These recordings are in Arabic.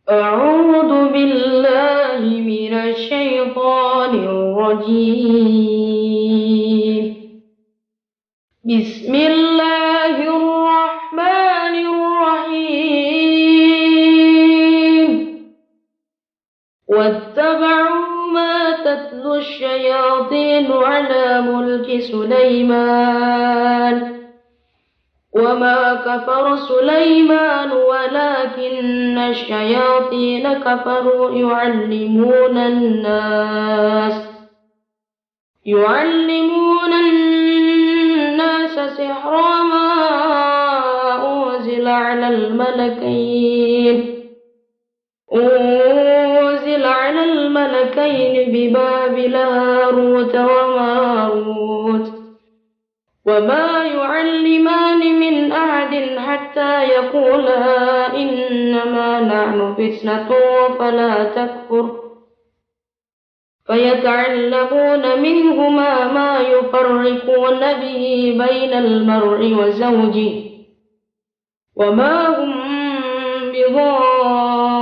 أعوذ بالله من الشيطان الرجيم. بسم الله الرحمن الرحيم. واتبعوا ما تتلو الشياطين على ملك سليمان وما كفر سليمان ولكن الشياطين كفروا يعلمون الناس سحر ما أنزل على الملكين ببابل هاروت وماروت وما يعلمان من أحد حتى يقولا إنما نحن فتنة فلا تكفر فيتعلمون منهما ما يفرقون به بين المرء وزوجه وما هم بضارين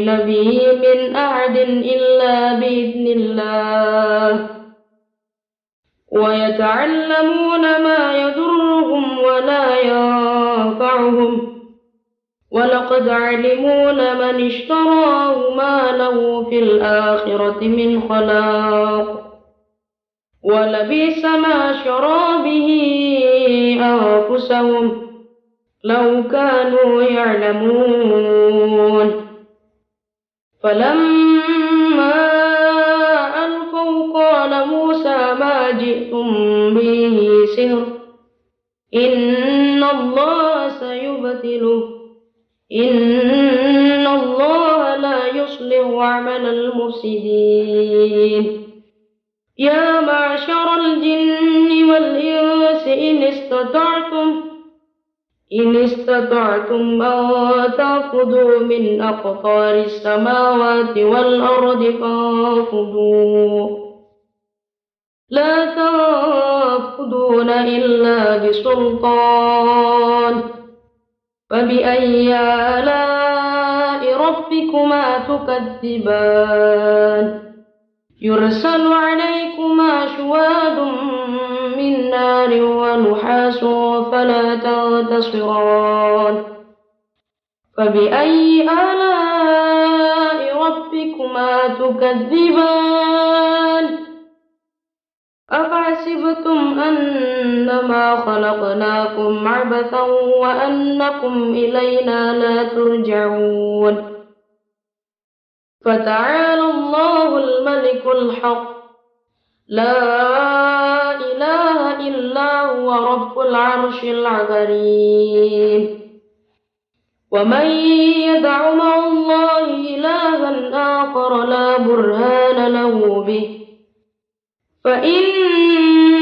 به من أحد إلا بإذن الله ويتعلمون ما يضرهم ولا ينفعهم ولقد علموا لمن اشتراه ما له في الآخرة من خلاق ولبئس ما شرى به أنفسهم لو كانوا يعلمون. فلما ألقوا قال موسى ما جئتم به سحر إن الله سيبطله إن الله لا يصلح عمل المفسدين. يا معشر الجن والإنس إن استطعتم أن تنفذوا من أقطار السماوات والأرض فانفذوا لا تنفذون إلا بسلطان. فبأي آلاء ربكما تكذبان يرسل عليكما شواظ من نار ونحاس فلا تنتصران. فبأي آلاء ربكما تكذبان أفحسبتم أنما خلقناكم عبثا وأنكم إلينا لا ترجعون. فتعالى الله الملك الحق لا إله إلا هو رب العرش العظيم. ومن يدع مع الله إلها آخر لا برهان له به فإنما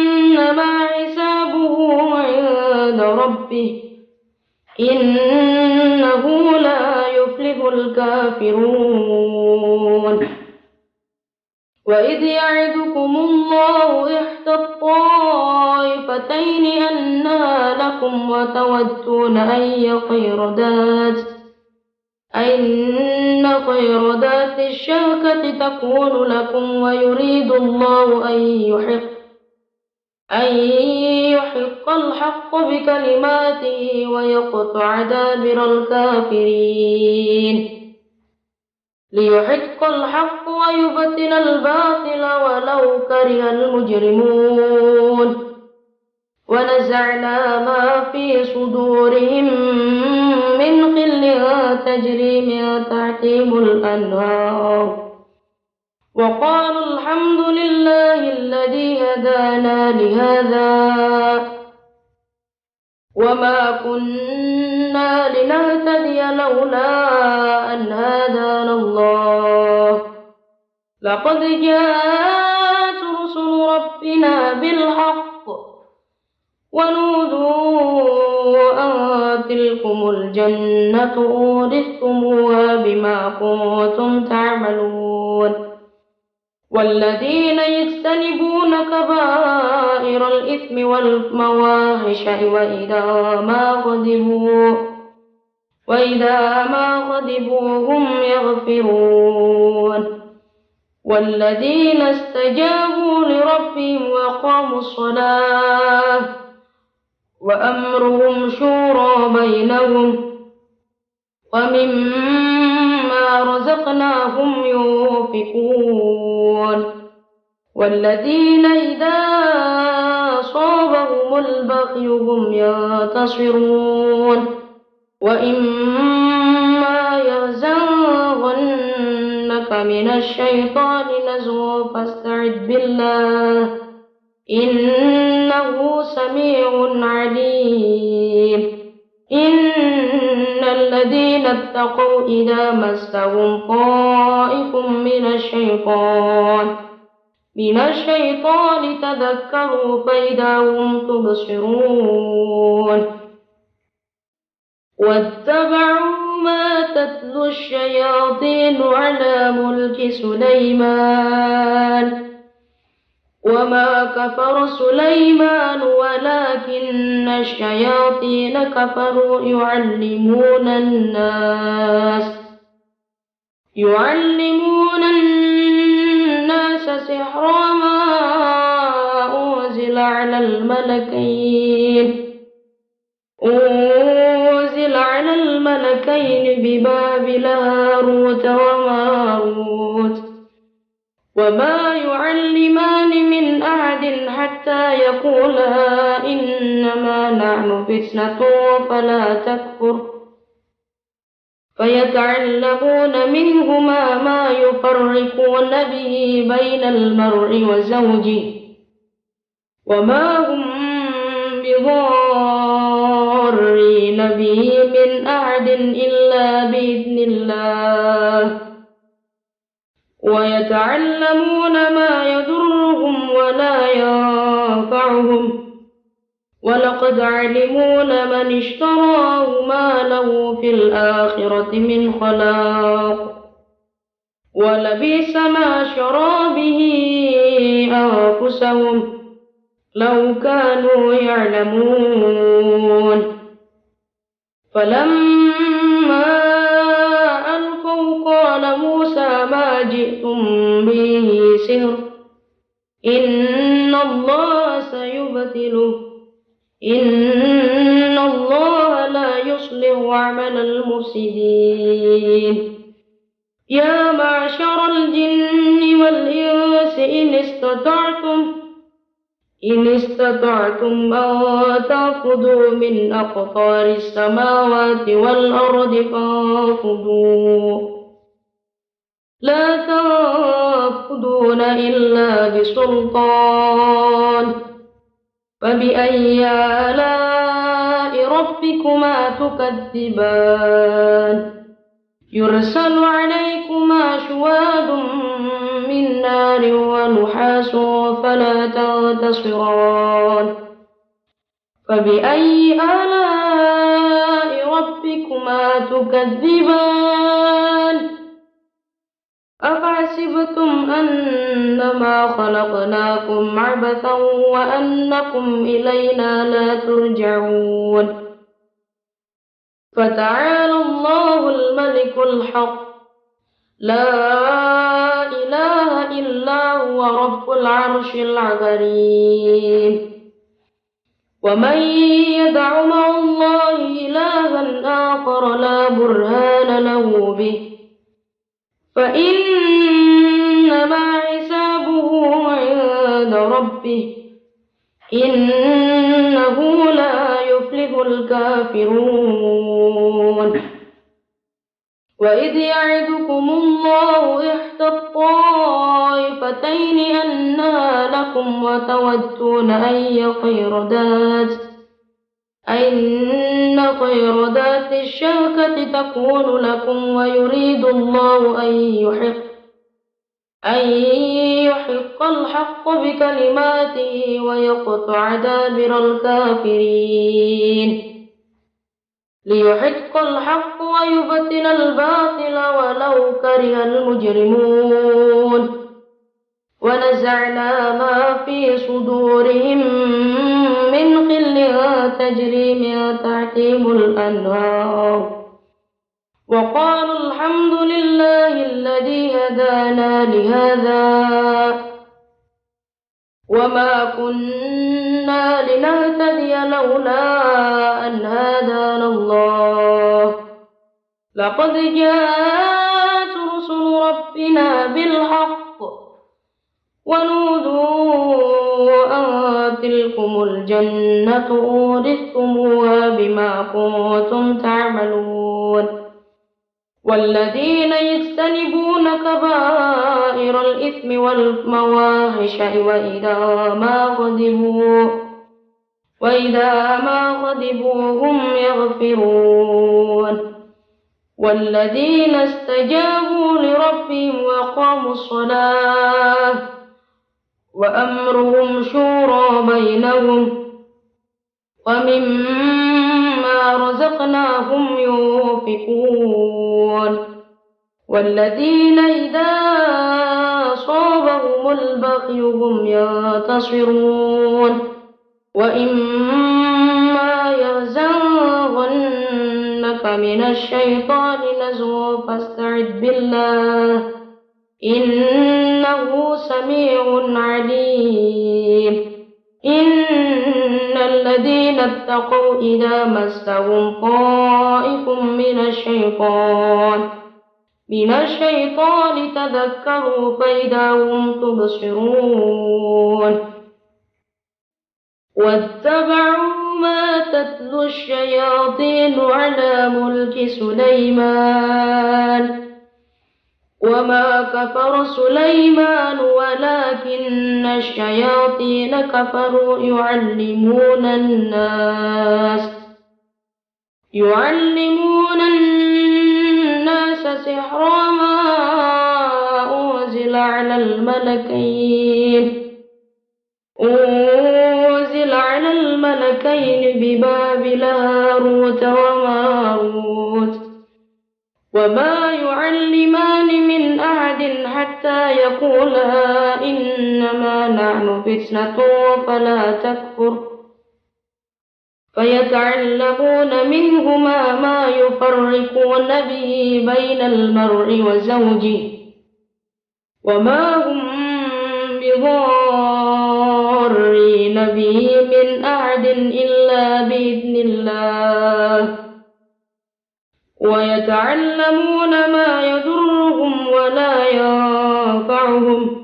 حسابه عند ربه إنه لا يفلح الكافرون. وإذ يعدكم الله إحدى الطائفتين أنها لكم وتودون أن خير ذات الشوكة تكون لكم ويريد الله أن يحق الحق بكلماته ويقطع دابر الكافرين. ليحق الحق ويبطل الباطل ولو كره المجرمون. ونزعنا ما في صدورهم من غل تجري من تحتهم الأنهار وقالوا الحمد لله الذي هدانا لهذا وما كنا لنهتدي لولا أن هدانا الله لقد جاءت رسل ربنا بالحق ونودوا أن تلكم الجنة أورثتموها بما كنتم تعملون. والذين يجتنبون كبائر الإثم والفواحش وإذا ما غضبوا وإذا ما غضبوا هم يغفرون والذين استجابوا لربهم وأقاموا الصلاة وأمرهم شورى بينهم ومما رزقناهم ينفقون والذين إذا أصابهم البغي هم ينتصرون وإما يزغنك من الشيطان نزغ فاستعذ بالله إنه سميع عليم إن الذين اتقوا إذا مسهم طائف من الشيطان تذكروا فإذا هم تبصرون واتبعوا ما تتلو الشياطين على ملك سليمان وما كفر سليمان ولكن الشياطين كفروا يعلمون الناس سحر ما أنزل على الملكين ببابل هاروت وماروت وما يعلمان من أحد حتى يقولا إنما نحن فتنة فلا تكفر فيتعلمون منهما ما يفرقون به بين المرء وزوجه وما هم بضارين به من أحد إلا بإذن الله ويتعلمون ما يضرهم ولا ينفعهم ولقد علموا لمن اشتراه ما له في الآخرة من خلاق ولبئس ما شرى به أنفسهم لو كانوا يعلمون فلما ألقوا قال موسى ما جئتم به سحر إن الله سيبطله إن الله لا يصلح عمل المفسدين يا معشر الجن والإنس إن استطعتم أن تنفذوا من أقطار السماوات والأرض فانفذوا لا تنفذون إلا بسلطان فبأي آلاء ربكما تكذبان يرسل عليكما شواظ من نار ونحاس فلا تنتصران فبأي آلاء ربكما تكذبان أفحسبتم أنما خلقناكم عبثا وأنكم إلينا لا ترجعون فتعالى الله الملك الحق لا إله إلا هو رب العرش العظيم ومن يدع مع الله إلها آخر لا برهان له به فإنما حسابه عند ربه إنه لا يفلح الكافرون وإذ يعدكم الله إحدى الطائفتين أنها لكم وتودون أن خير ذات الشوكة تكون لكم ويريد الله أن يحق الحق بكلماته ويقطع دابر الكافرين ليحق الحق ويبطل الباطل ولو كره المجرمون ونزعنا ما في صدورهم من غل تجري من تحتهم الأنهار وقالوا الحمد لله الذي هدانا لهذا وما كنا لنهتدي لولا أن هدانا الله لقد جاءت رسل ربنا بالحق ونودوا أن تلكم الجنة أورثتموها بما كنتم تعملون والذين يجتنبون كبائر الإثم والفواحش وإذا ما غضبوا هم يغفرون والذين استجابوا لربهم وأقاموا الصلاة وأمرهم شورى بينهم ومما رزقناهم ينفقون والذين إذا أصابهم البغي هم ينتصرون وإما يزغنك من الشيطان نزغ فاستعذ بالله إنه سميع عليم إن الذين اتقوا إذا مسهم طائف من الشيطان تذكروا فإذا هم تبصرون واتبعوا ما تتلو الشياطين على ملك سليمان وما كفر سليمان ولكن الشياطين كفروا يعلمون الناس سحر ما أنزل على الملكين ببابل هاروت وماروت وما يعلمان من أحد حتى يقولا إنما نحن فتنة فلا تكفر فيتعلمون منهما ما يفرقون به بين المرء وزوجه وما هم بضارين به من أحد إلا بإذن الله ويتعلمون ما يضرهم ولا ينفعهم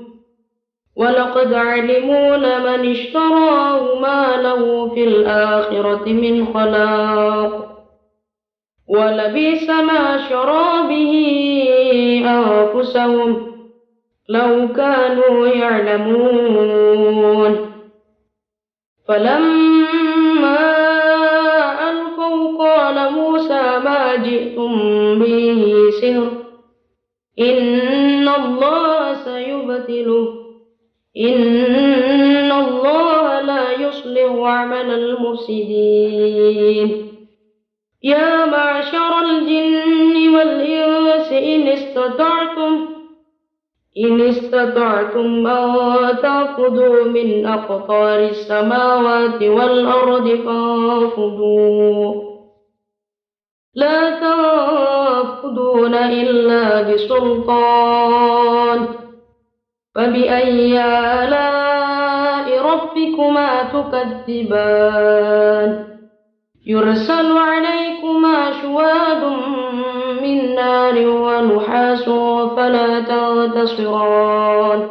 ولقد علموا لمن اشتراه ما له في الآخرة من خلاق ولبئس ما شرى به أنفسهم لو كانوا يعلمون فلما ألقوا قال موسى ما جئتم به سحر إن الله سيبطله إن الله لا يصلح عمل المفسدين يا معشر الجن والإنس إن استطعتم أن تنفذوا من أقطار السماوات والأرض فانفذوا لا تنفذون إلا بسلطان فبأي آلاء ربكما تكذبان يرسل عليكما شواظ من نار ونحاس فلا تنتصران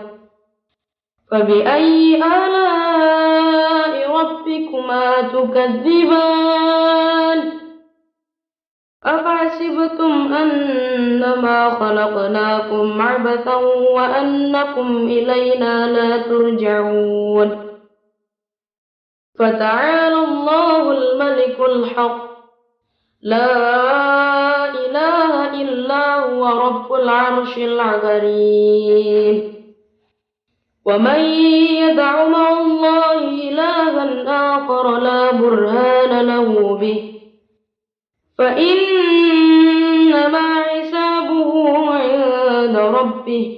فبأي آلاء ربكما تكذبان أفحسبتم أنما خلقناكم عبثا وأنكم إلينا لا ترجعون فتعالى الله الملك الحق لا إله إلا هو رب العرش العظيم ومن يدع مع الله إلها آخر لا برهان له به فإنما حسابه عند ربه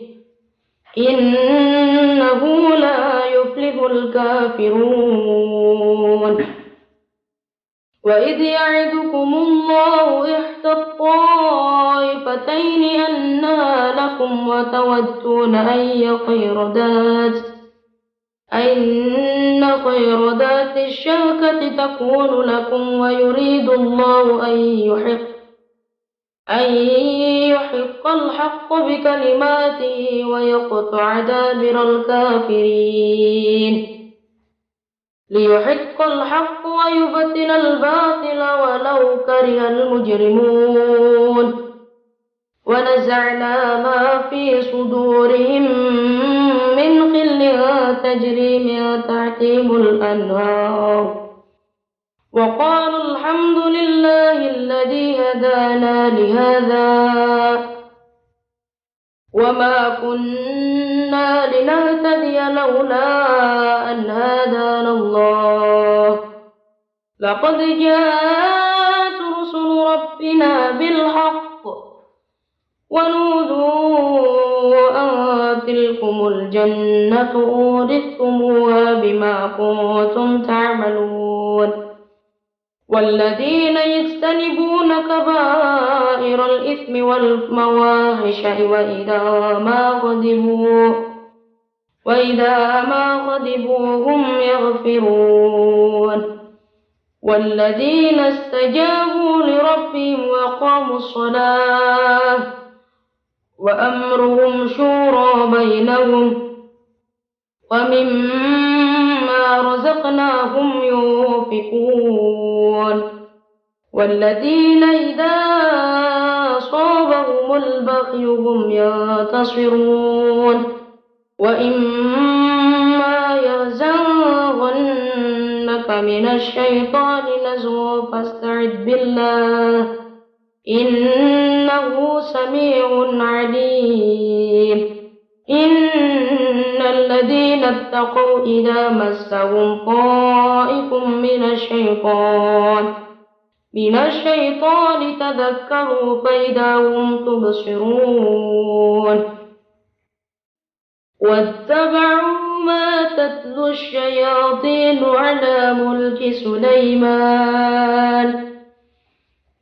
إنه لا يفلح الكافرون وإذ يعدكم الله إحدى الطائفتين أنها لكم وتودون أن قيردات الشوكة تكون لكم ويريد الله أن يحق الحق بكلماته ويقطع دابر الكافرين ليحق الحق ويبطل الباطل ولو كره المجرمون ونزعنا ما في صدورهم من غل تجري من تحتهم الأنهار وقالوا الحمد لله الذي هدانا لهذا وما كنا لنهتدي لولا أن هدانا الله لقد جاءت رسل ربنا بالحق ونودوا أن تلكم الجنة أورثتموها بما كنتم تعملون والذين يجتنبون كبائر الإثم والفواحش وإذا ما غضبوا هم يغفرون والذين استجابوا لربهم وأقاموا الصلاة وأمرهم شورى بينهم ومما رزقناهم ينفقون والذين إذا أصابهم البغي هم ينتصرون وإما يزغنك من الشيطان نزغ فاستعذ بالله إنه سميع عليم إن الذين اتقوا إذا مسهم طائف من الشيطان تذكروا فإذا هم تبصرون واتبعوا ما تتلو الشياطين على ملك سليمان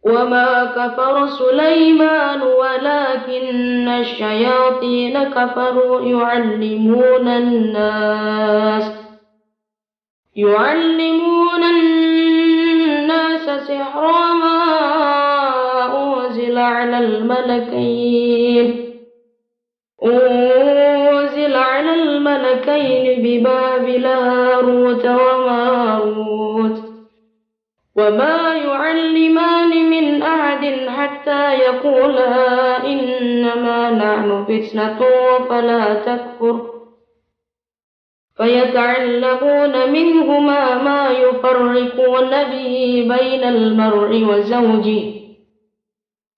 وما كفر سليمان ولكن الشياطين كفروا يعلمون الناس سحر ما أنزل على الملكين ببابل هاروت وماروت وما يعلمان من أحد حتى يقولا إنما نحن فتنة فلا تكفر فيتعلمون منهما ما يفرقون به بين المرء وزوجه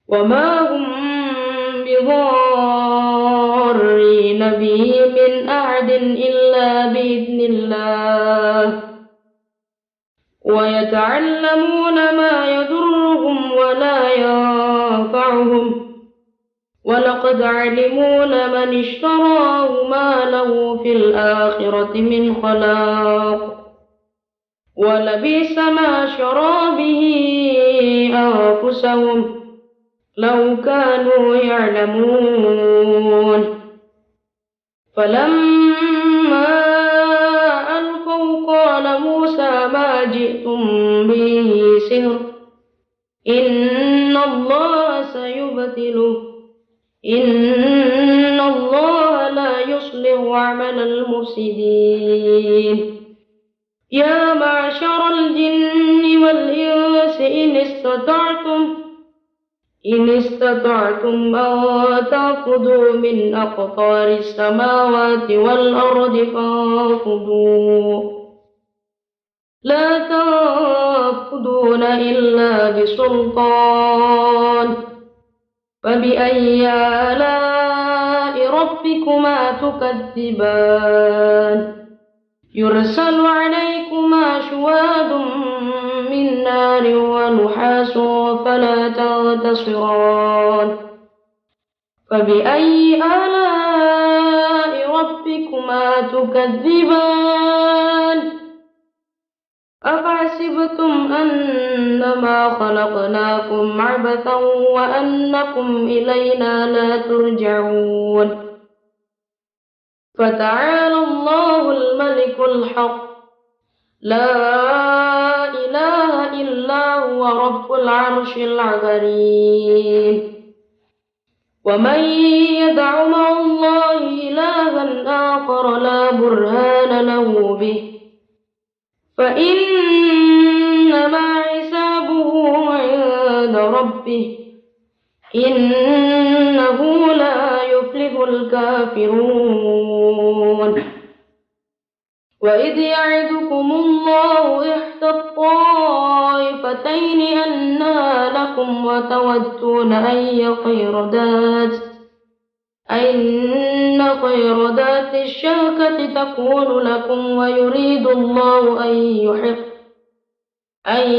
وما هم بضارين به من أحد إلا بإذن الله ويتعلمون ما يضرهم ولا ينفعهم ولقد علموا لمن اشتراه ما له في الآخرة من خلاق ولبئس ما شرى به أنفسهم لو كانوا يعلمون فلما ألقوا قال موسى ما جئتم به سحر إن الله سيبطله إن الله لا يصلح عمل المفسدين يا معشر الجن والإنس إن استطعتم أن تنفذوا من أقطار السماوات والأرض فانفذوا لا تنفذون إلا بسلطان فبأي آلاء ربكما تكذبان يرسل عليكما شواظ من نار ونحاس فلا تنتصران فبأي آلاء ربكما تكذبان أفحسبتم أنما خلقناكم عبثا وأنكم إلينا لا ترجعون فتعالى الله الملك الحق لا إله إلا هو رب العرش العظيم ومن يدع مع الله إلها آخر لا برهان له به فإنما حسابه عند ربه إنه لا يفلح الكافرون وإذ يعدكم الله إحدى الطائفتين أنها لكم وتودون أن خير ذات الشوكة تكون لكم ويريد الله أن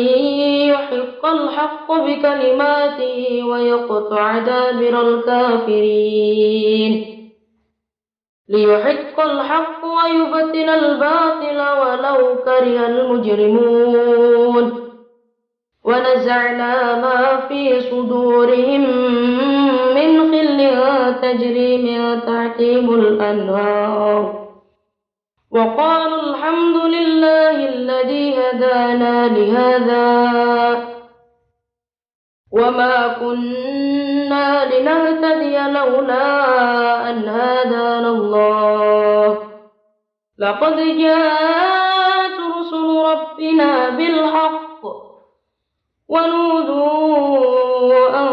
يحق الحق بكلماته ويقطع دابر الكافرين ليحق الحق ويبطل الباطل ولو كره المجرمون ونزعنا ما في صدورهم من غل تجري من تحتهم الأنهار وقالوا الحمد لله الذي هدانا لهذا وما كنا لنهتدي لولا أن هدانا الله لقد جاءت رسل ربنا بالحق ونودوا أن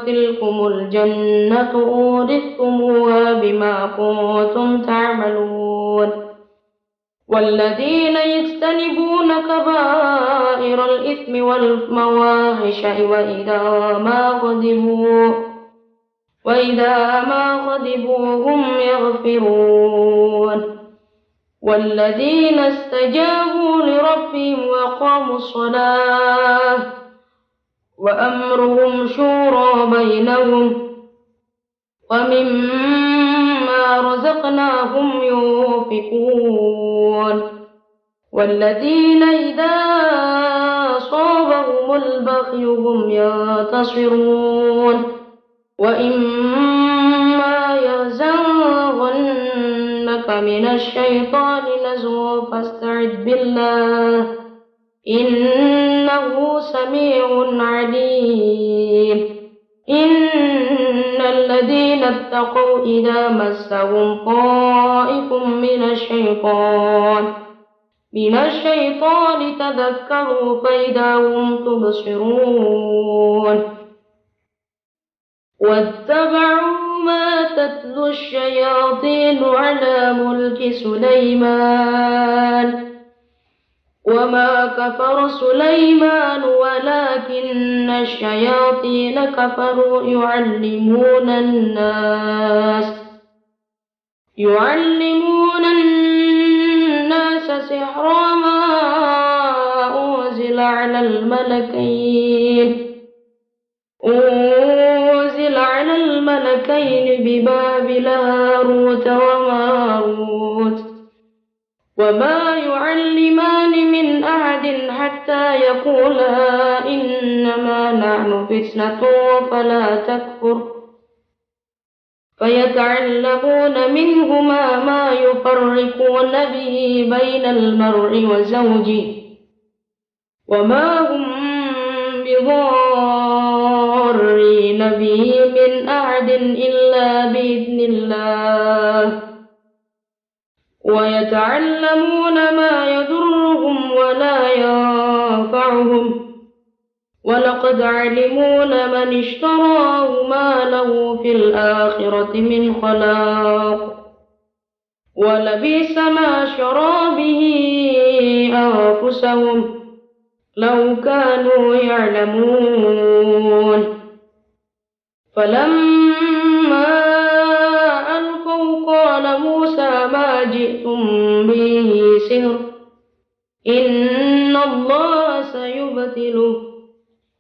تلكم الجنة أورثتموها بما كنتم تعملون والذين يجتنبون كبائر الإثم والفواحش وإذا ما غضبوا هم يغفرون والذين استجابوا لربهم وأقاموا الصلاة وأمرهم شورى بينهم ومما رزقناهم ينفقون والذين إذا أصابهم البغي هم ينتصرون وإما يزغنك من الشيطان نزغ فاستعذ بالله إنه سميع عليم إن الذين اتقوا إذا مسهم طائف من الشيطان تذكروا فإذا هم تبصرون واتبعوا ما تتلو الشياطين على ملك سليمان وما كفر سليمان ولكن الشياطين كفروا يعلمون الناس سحر ما أنزل على الملكين ببابل هاروت وماروت وما يعلمان من أحد حتى يقولا إنما نحن فتنة فلا تكفر فيتعلمون منهما ما يفرقون به بين المرء وزوجه وما هم بضارين به من أحد إلا بإذن الله ويتعلمون ما يضرهم ولا ينفعهم ولقد علموا لمن اشتراه ما له في الآخرة من خلاق ولبئس ما شرى به أنفسهم لو كانوا يعلمون فلما ألقوا قال موسى ما جئتم به سحر إن الله سيبطله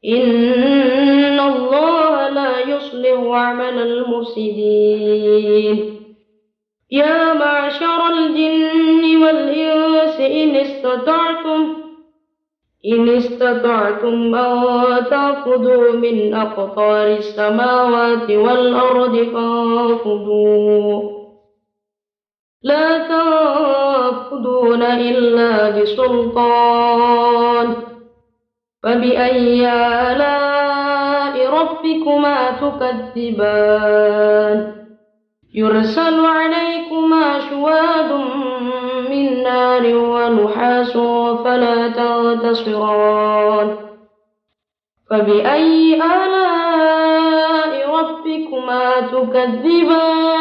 إن الله لا يصلح عمل المفسدين يا معشر الجن والإنس إن استطعتم أن تنفذوا من أقطار السماوات والأرض فانفذوا لا تنفذون إلا بسلطان فبأي آلاء ربكما تكذبان يرسل عليكما شواظ من نار ونحاس فلا تنتصران فبأي آلاء ربكما تكذبان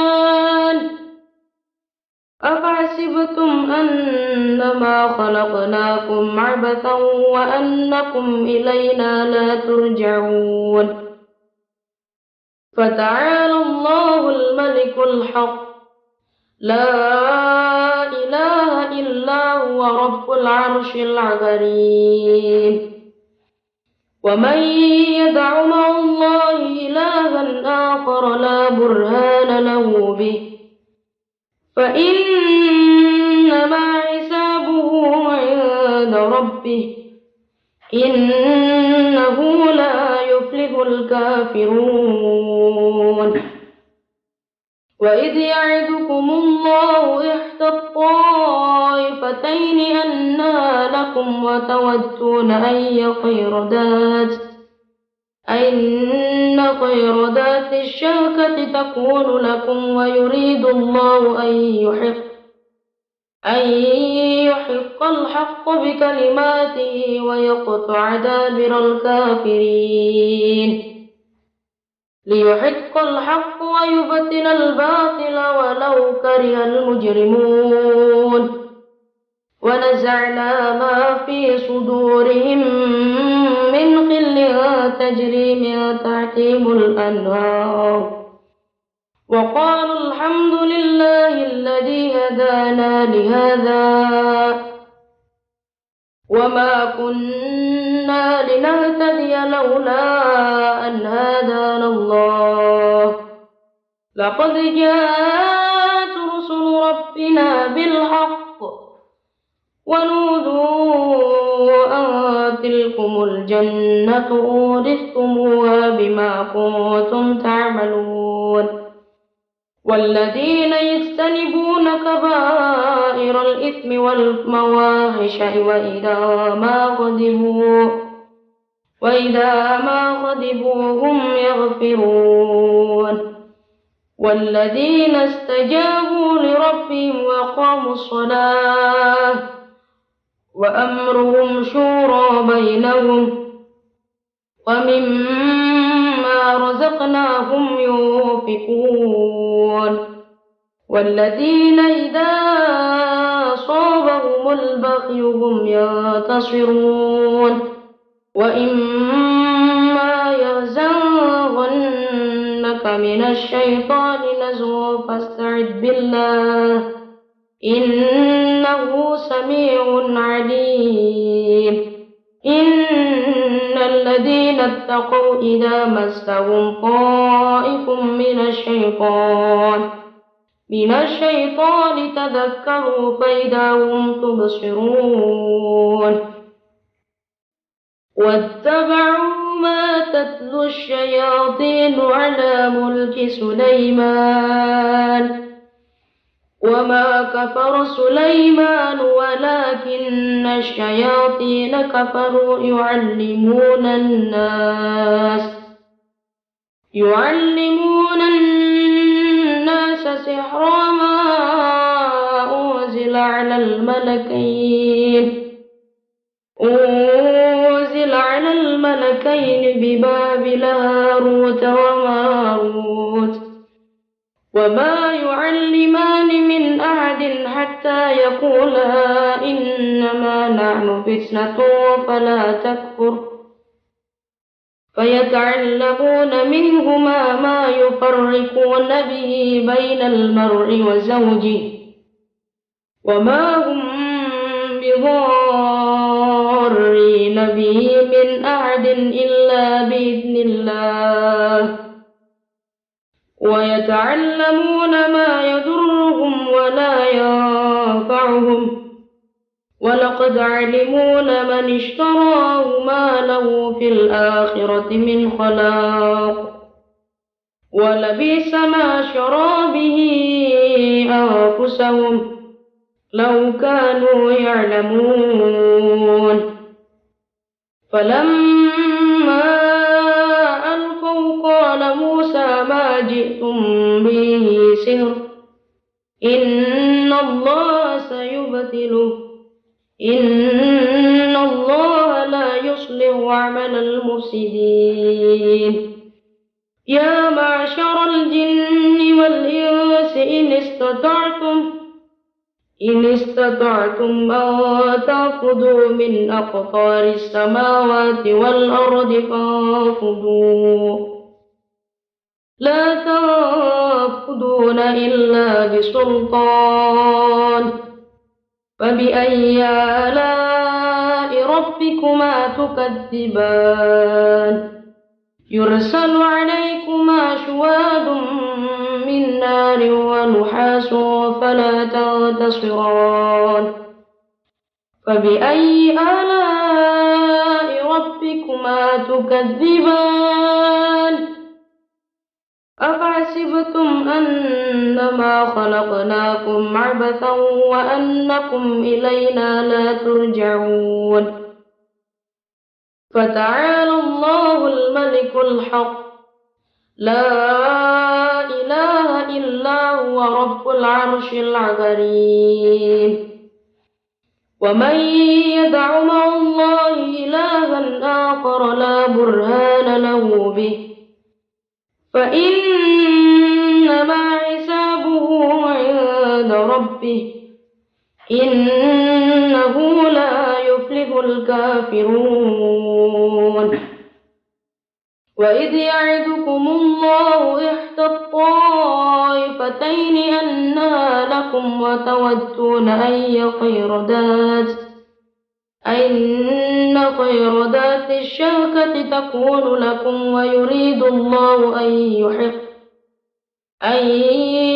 أفحسبتم أنما خلقناكم عبثا وأنكم إلينا لا ترجعون فتعالى الله الملك الحق لا إله إلا هو رب العرش العظيم ومن يدع مع الله إلها آخر لا برهان له به فإنما حسابه عند ربه إنه لا يفلح الكافرون وإذ يعدكم الله إحدى الطائفتين أنها لكم وتودون أن خير ذات الشوكة تكون لكم ويريد الله أن يحق الحق بكلماته ويقطع دابر الكافرين ليحق الحق ويبطل الباطل ولو كره المجرمون ونزعنا ما في صدورهم من غل تجري من تحتهم الأنهار وقالوا الحمد لله الذي هدانا لهذا وما كنا لنهتدي لولا أن هدانا الله لقد جاءت رسل ربنا بالحق ونودوا أن تلكم الجنة أورثتموها بما كنتم تعملون والذين يجتنبون كبائر الإثم والفواحش وإذا ما غضبوا هم يغفرون والذين استجابوا لربهم وأقاموا الصلاة وأمرهم شورى بينهم ومما رزقناهم ينفقون والذين إذا أصابهم البغي هم ينتصرون وإما يزغنك من الشيطان نزغ فاستعذ بالله إنه سميع عليم إن الذين اتقوا إذا مسهم طائف من الشيطان تذكروا فإذا هم تبصرون واتبعوا ما تتلو الشياطين على ملك سليمان وما كفر سليمان ولكن الشياطين كفروا يعلمون الناس سحر ما أنزل على الملكين ببابل هاروت وماروت وما يعلمان من أحد حتى يقولا إنما نحن فتنة فلا تكفر فيتعلمون منهما ما يفرقون به بين المرء وزوجه وما هم بضارين به من أحد إلا بإذن الله ويتعلمون ما يضرهم ولا ينفعهم ولقد علموا لمن اشتراه ما له في الآخرة من خلاق ولبئس ما شرى به أنفسهم لو كانوا يعلمون فلما ألقوا قال موسى ما جئتم به سحر إن الله سيبطله إن الله لا يصلح عمل المفسدين يا معشر الجن والإنس إن استطعتم أن تنفذوا من أقطار السماوات والأرض فانفذوا لا تنفذون إلا بسلطان فبأي آلاء ربكما تكذبان يرسل عليكما شواظ من نار ونحاس فلا تنتصران فبأي آلاء ربكما تكذبان أفحسبتم أنما خلقناكم عبثا وأنكم إلينا لا ترجعون فتعالى الله الملك الحق لا إله إلا هو رب العرش العظيم ومن يدع مع الله إلها آخر لا برهان له به فإنما حسابه عند ربه إنه لا يفلح الكافرون وإذ يعدكم الله إحدى الطائفتين أنها لكم وتودون أن خير ذات الشوكة تكون لكم ويريد الله أن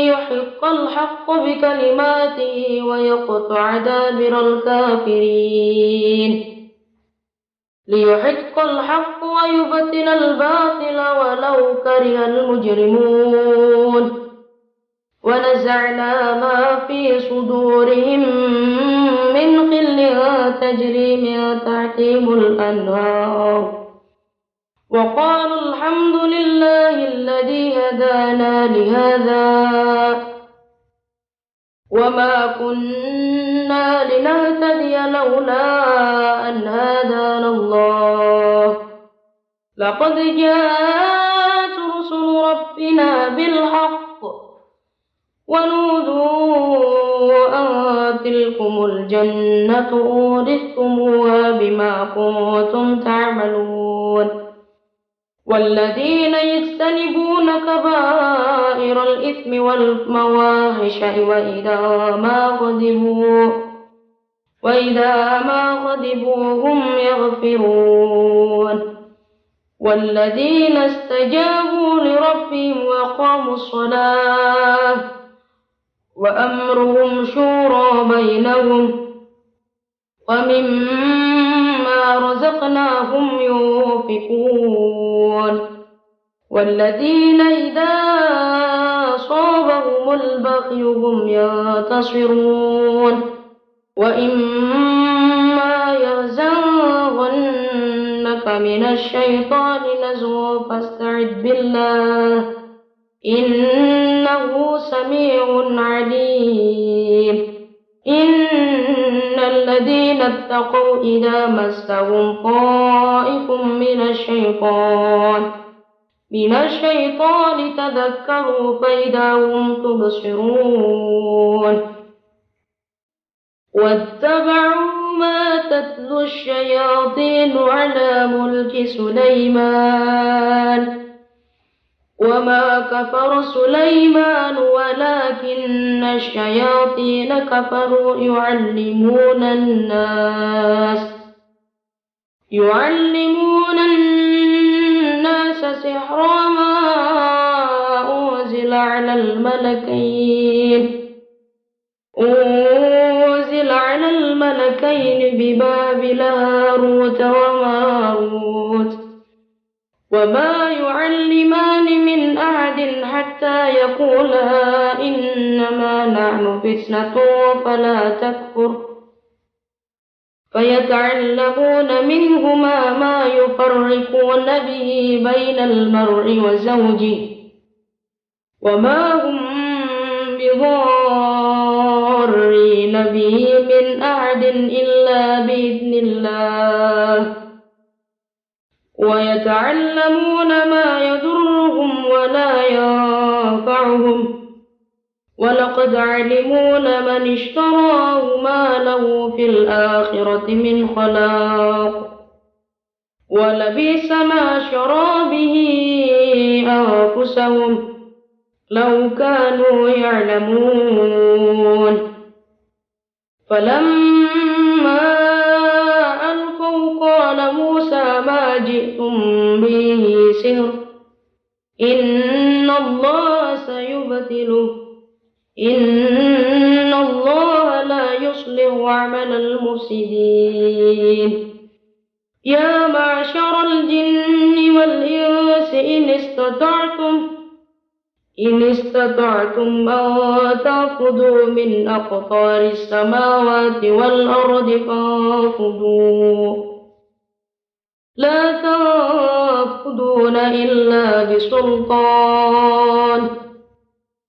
يحق الحق بكلماته ويقطع دابر الكافرين ليحق الحق ويبطل الباطل ولو كره المجرمون ونزعنا ما في صدورهم من غل تجري من تحتهم الأنهار وقالوا الحمد لله الذي هدانا لهذا وما كنا لنهتدي لولا أن هدانا الله لقد جاءت رسل ربنا بالحق ونودوا أن تلكم الجنة أورثتموها بما كنتم تعملون والذين يجتنبون كبائر الإثم والفواحش وإذا ما غضبوا هم يغفرون والذين استجابوا لربهم وأقاموا الصلاة وأمرهم شورى بينهم ومما رزقناهم ينفقون والذين إذا أصابهم البغي هم ينتصرون وإما يحزنك من الشيطان نزغ فاستعذ بالله إنه سميع عليم إن الذين اتقوا إذا مسهم طائف من الشيطان تذكروا فإذا هم تبصرون واتبعوا ما تتلو الشياطين على ملك سليمان وما كفر سليمان ولكن الشياطين كفروا يعلمون الناس سحر ما أنزل على الملكين ملكين ببابل هاروت وماروت وما يعلمان من أحد حتى يقولا إنما نحن فتنة فلا تكفر فيتعلمون منهما ما يفرقون به بين المرء وزوجه وما هم بضارين به من أحد إلا بإذن الله ويتعلمون ما يضرهم ولا ينفعهم ولقد علموا لمن اشتراه ما له في الآخرة من خلاق ولبئس ما شرى به أنفسهم لو كانوا يعلمون فلما ألقوا قال موسى ما جئتم به سحر إن الله سيبطله إن الله لا يصلح عمل المفسدين يا معشر الجن والإنس إن استطعتم أن تنفذوا من أقطار السماوات والأرض فانفذوا لا تنفذون إلا بسلطان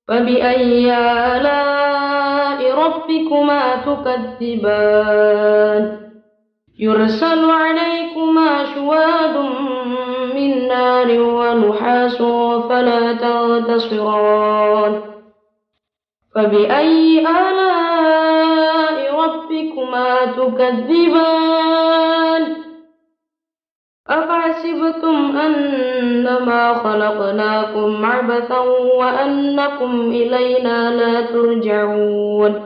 فبأي آلاء ربكما تكذبان يرسل عليكما شواظ من نار ونحاس فلا تنتصران فبأي آلاء ربكما تكذبان أفحسبتم أنما خلقناكم عبثا وأنكم إلينا لا ترجعون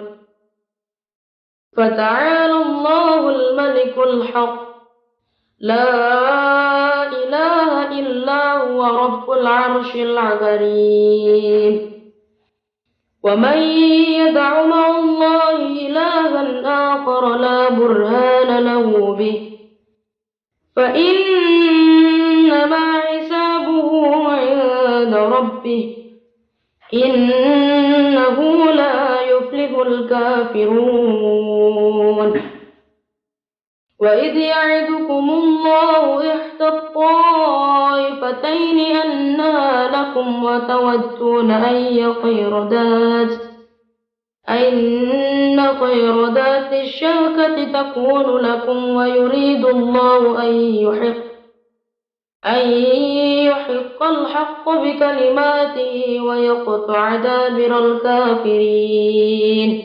فتعالى الله الملك الحق لا إله إلا هو رب العرش العظيم ومن يدع مع الله إلها آخر لا برهان له به فإنما حسابه عند ربه إنه لا يفلح الكافرون وإذ يعدكم الله إحدى الطائفتين أنها لكم وتودون أن خير ذات الشوكة تكون لكم ويريد الله أن يحق الحق بكلماته ويقطع دابر الكافرين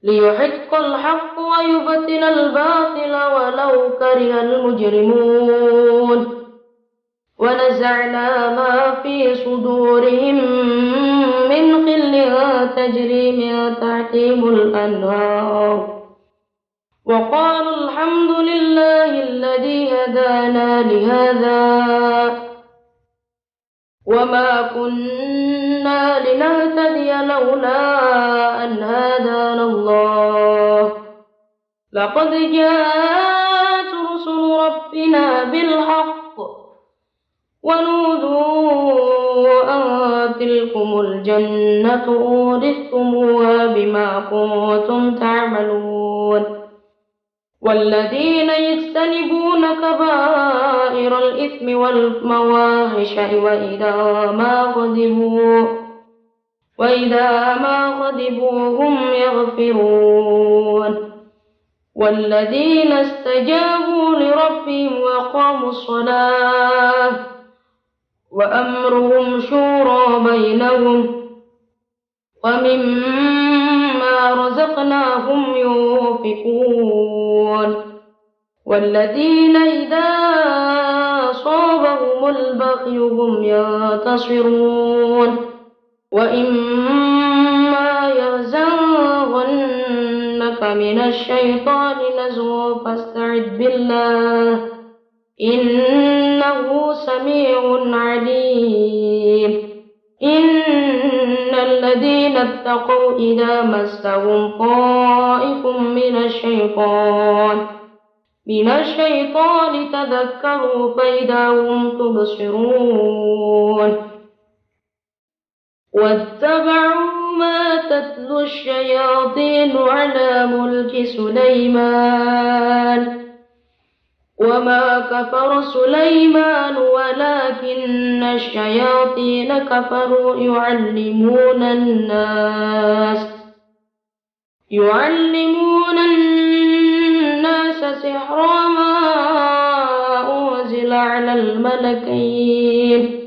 ليحق الحق ويبطل الباطل ولو كره المجرمون ونزعنا ما في صدورهم من غل تجري من تحتهم الأنهار وقالوا الحمد لله الذي هدانا لهذا وما كنا لنهتدي لولا أن هدانا الله لقد جاءت رسل ربنا بالحق ونودوا أن تلكم الجنة أورثتموها بما كنتم تعملون والذين يجتنبون كبائر الإثم والفواحش وإذا ما غضبوا هم يغفرون والذين استجابوا لربهم وأقاموا الصلاة وأمرهم شورى بينهم ومما رزقناهم ينفقون والذين إذا أصابهم البغي هم ينتصرون وإما يزغنك من الشيطان نزغ فاستعذ بالله إنه سميع عليم إن الذين اتقوا إذا مسهم طائف من الشيطان تذكروا فإذا هم تبصرون واتبعوا ما تتلو الشياطين على ملك سليمان وما كفر سليمان ولكن الشياطين كفروا يعلمون الناس سحر ما أنزل على الملكين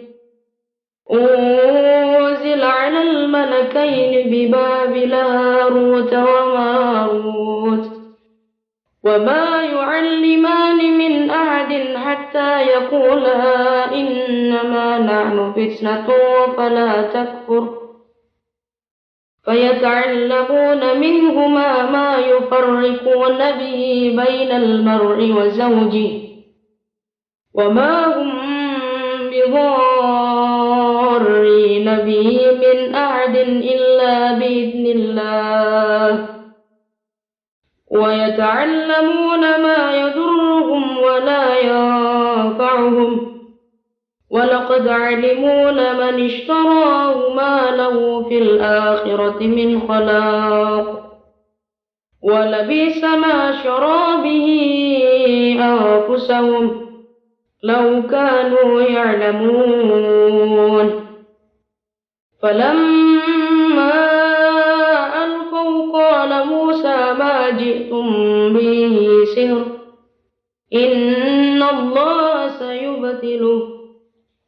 ببابل هاروت وماروت وما يعلمان من أحد حتى يقولا إنما نحن فتنة فلا تكفر فيتعلمون منهما ما يفرقون به بين المرء وزوجه وما هم بضارين به من أحد إلا بإذن الله ويتعلمون ما يضرهم ولا ينفعهم ولقد علموا لمن اشتراه ما له في الآخرة من خلاق ولبئس ما شرى به أنفسهم لو كانوا يعلمون فلما ألقوا قال موسى ما جئتم به سحر إن الله سيبطله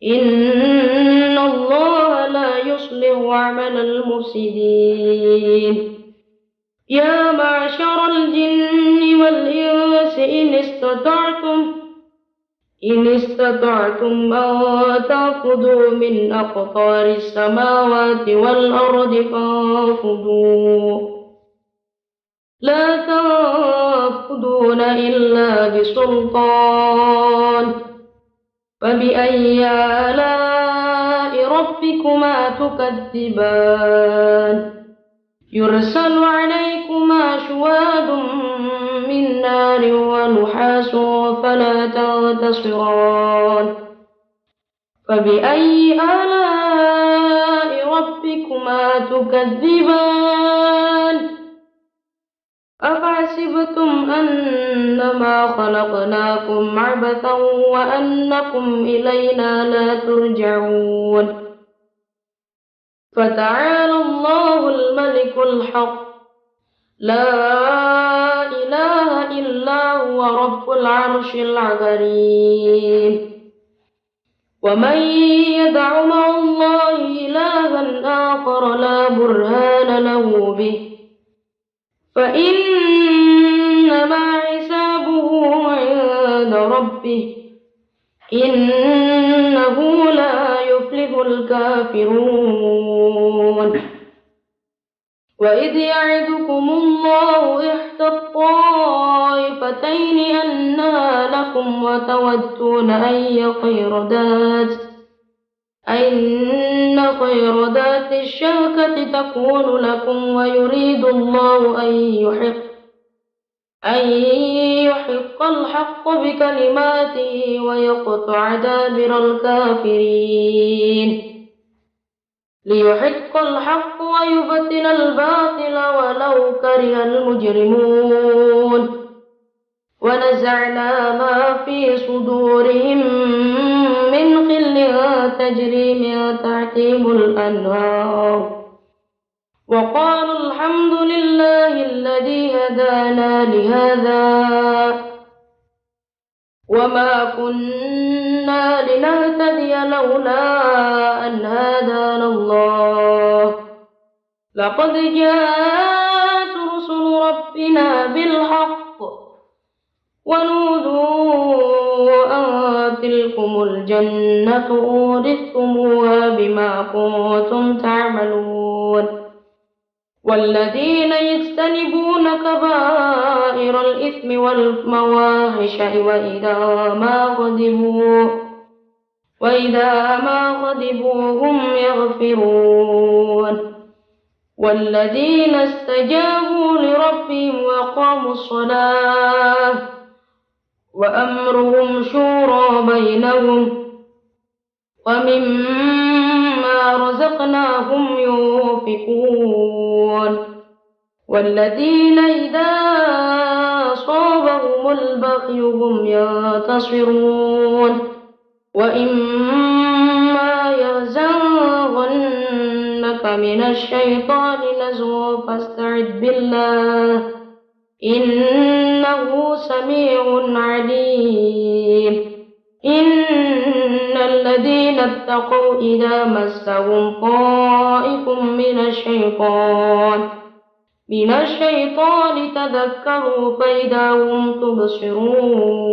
إن الله لا يصلح عمل المفسدين يا معشر الجن والإنس إن استطعتم أن تنفذوا من أقطار السماوات والأرض فانفذوا لا تنفذون إلا بسلطان فبأي آلاء ربكما تكذبان يرسل عليكما شواظ من نار ونحاس فلا تنتصران فبأي آلاء ربكما تكذبان أفحسبتم أنما خلقناكم عبثا وأنكم إلينا لا ترجعون فتعالى الله الملك الحق لا إله إلا هو رب العرش العظيم ومن يدع مع الله إلها آخر لا برهان له به فإنما حسابه عند ربه إنه لا يفلح الكافرون وإذ يعدكم الله إحدى الطائفتين أنها لكم وتودون أن خير ذات الشوكة تكون لكم ويريد الله أن يحق الحق بكلماته ويقطع دابر الكافرين ليحق الحق ويبطل الباطل ولو كره المجرمون ونزعنا ما في صدورهم من غل تجري من تحتهم الأنهار وقالوا الحمد لله الذي هدانا لهذا وما كنا لنهتدي لولا أن هدانا الله لقد جاءت رسل ربنا بالحق ونودوا أن تلكم الجنة أورثتموها بما كنتم تعملون والذين يجتنبون كبائر الإثم والفواحش وإذا ما غضبوا هم يغفرون والذين استجابوا لربهم وأقاموا الصلاة وأمرهم شورى بينهم ومما رزقناهم ينفقون والذين إذا أصابهم البغي هم ينتصرون وإما يزغنك من الشيطان نزغ فاستعذ بالله إنه سميع عليم إن الذين اتقوا إذا مسهم طائف من الشيطان تذكروا فإذا هم تبصرون